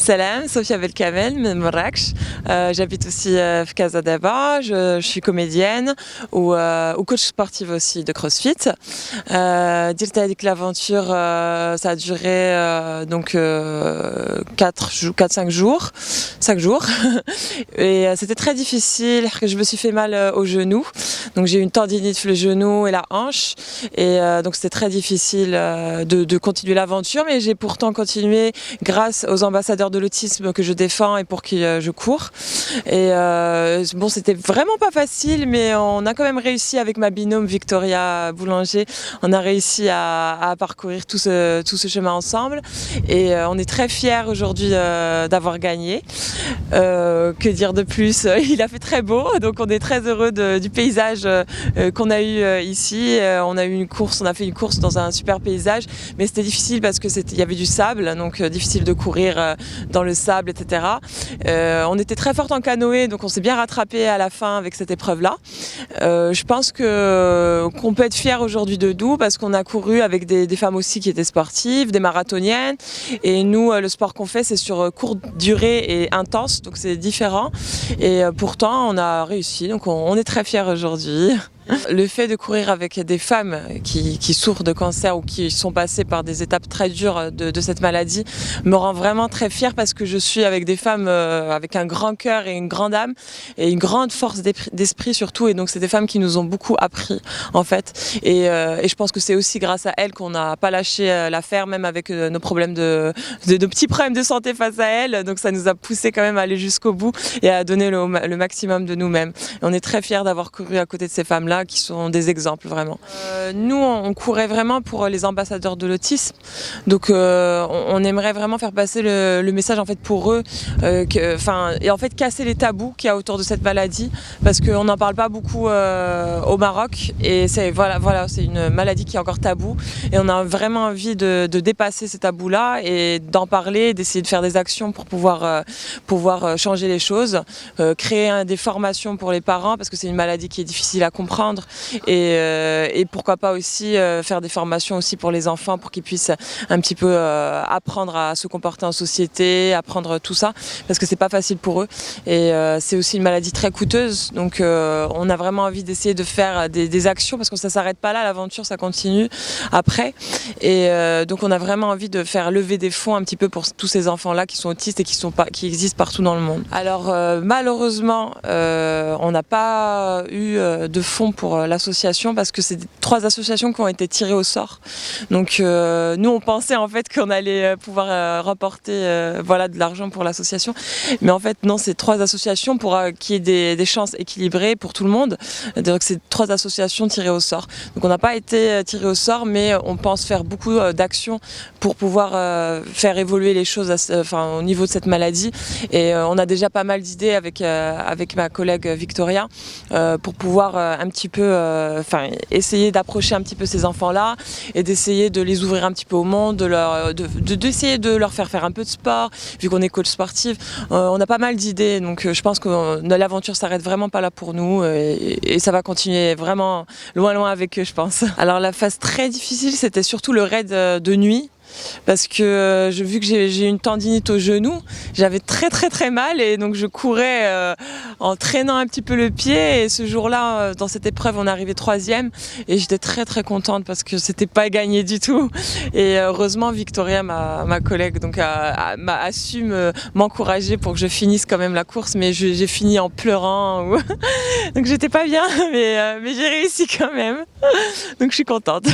Salam, Sofia Belkamel, Marrakech. J'habite aussi Casa d'Aba, je suis comédienne ou coach sportive aussi de CrossFit. Dire avec l'aventure, ça a duré 4-5 jours. 5 jours. Et c'était très difficile, que je me suis fait mal au genou. Donc j'ai eu une tendinite le genou et la hanche. Et donc c'était très difficile de continuer l'aventure, mais j'ai pourtant continué grâce aux ambassadeurs de l'autisme que je défends et pour qui je cours. Et bon, c'était vraiment pas facile, mais on a quand même réussi avec ma binôme Victoria Boulanger. On a réussi à parcourir tout ce chemin ensemble. Et on est très fiers aujourd'hui d'avoir gagné. Que dire de plus? Il a fait très beau, donc on est très heureux du paysage qu'on a eu ici. On a fait une course dans un super paysage, mais c'était difficile parce que il y avait du sable, donc difficile de courir dans le sable, etc. On était très forte en canoë, donc on s'est bien rattrapé à la fin avec cette épreuve-là. Je pense qu'on peut être fier aujourd'hui de nous parce qu'on a couru avec des femmes aussi qui étaient sportives, des marathoniennes, et nous, le sport qu'on fait, c'est sur courte durée et intense, donc c'est différent. Et pourtant, on a réussi, donc on est très fiers aujourd'hui. Le fait de courir avec des femmes qui souffrent de cancer ou qui sont passées par des étapes très dures de cette maladie me rend vraiment très fière parce que je suis avec des femmes avec un grand cœur et une grande âme et une grande force d'esprit surtout, et donc c'est des femmes qui nous ont beaucoup appris en fait, et je pense que c'est aussi grâce à elles qu'on n'a pas lâché l'affaire, même avec nos problèmes de petits problèmes de santé face à elles, donc ça nous a poussé quand même à aller jusqu'au bout et à donner le maximum de nous-mêmes. Et on est très fiers d'avoir couru à côté de ces femmes-là qui sont des exemples vraiment. Nous, on courait vraiment pour les ambassadeurs de l'autisme, donc on aimerait vraiment faire passer le message en fait pour eux, et en fait casser les tabous qu'il y a autour de cette maladie, parce qu'on n'en parle pas beaucoup au Maroc, et c'est c'est une maladie qui est encore tabou, et on a vraiment envie de dépasser ces tabous-là et d'en parler, d'essayer de faire des actions pour pouvoir changer les choses, créer des formations pour les parents parce que c'est une maladie qui est difficile à comprendre. Et pourquoi pas aussi faire des formations aussi pour les enfants pour qu'ils puissent un petit peu apprendre à se comporter en société, apprendre tout ça, parce que c'est pas facile pour eux, et c'est aussi une maladie très coûteuse, donc on a vraiment envie d'essayer de faire des actions parce que ça s'arrête pas là, l'aventure ça continue après, et donc on a vraiment envie de faire lever des fonds un petit peu pour tous ces enfants là qui sont autistes et qui existent partout dans le monde. Alors malheureusement on n'a pas eu de fonds pour l'association parce que c'est 3 associations qui ont été tirées au sort. Donc nous on pensait en fait qu'on allait pouvoir remporter de l'argent pour l'association, mais en fait non, c'est 3 associations pour qu'il y ait des chances équilibrées pour tout le monde. Donc c'est 3 associations tirées au sort. Donc on n'a pas été tiré au sort, mais on pense faire beaucoup d'actions pour pouvoir faire évoluer les choses au niveau de cette maladie, et on a déjà pas mal d'idées avec ma collègue Victoria pour pouvoir un petit peu essayer d'approcher un petit peu ces enfants-là et d'essayer de les ouvrir un petit peu au monde, d'essayer de leur faire un peu de sport, vu qu'on est coach sportif. On a pas mal d'idées, donc je pense que l'aventure s'arrête vraiment pas là pour nous, et ça va continuer vraiment loin avec eux, je pense. Alors la phase très difficile, c'était surtout le raid de nuit. Parce que vu que j'ai une tendinite au genou, j'avais très mal, et donc je courais en traînant un petit peu le pied, et ce jour-là, dans cette épreuve, on est arrivé 3e, et j'étais très contente parce que c'était pas gagné du tout, et heureusement Victoria, ma collègue, donc a su m'encourager pour que je finisse quand même la course, mais j'ai fini en pleurant, donc j'étais pas bien, mais j'ai réussi quand même, donc je suis contente.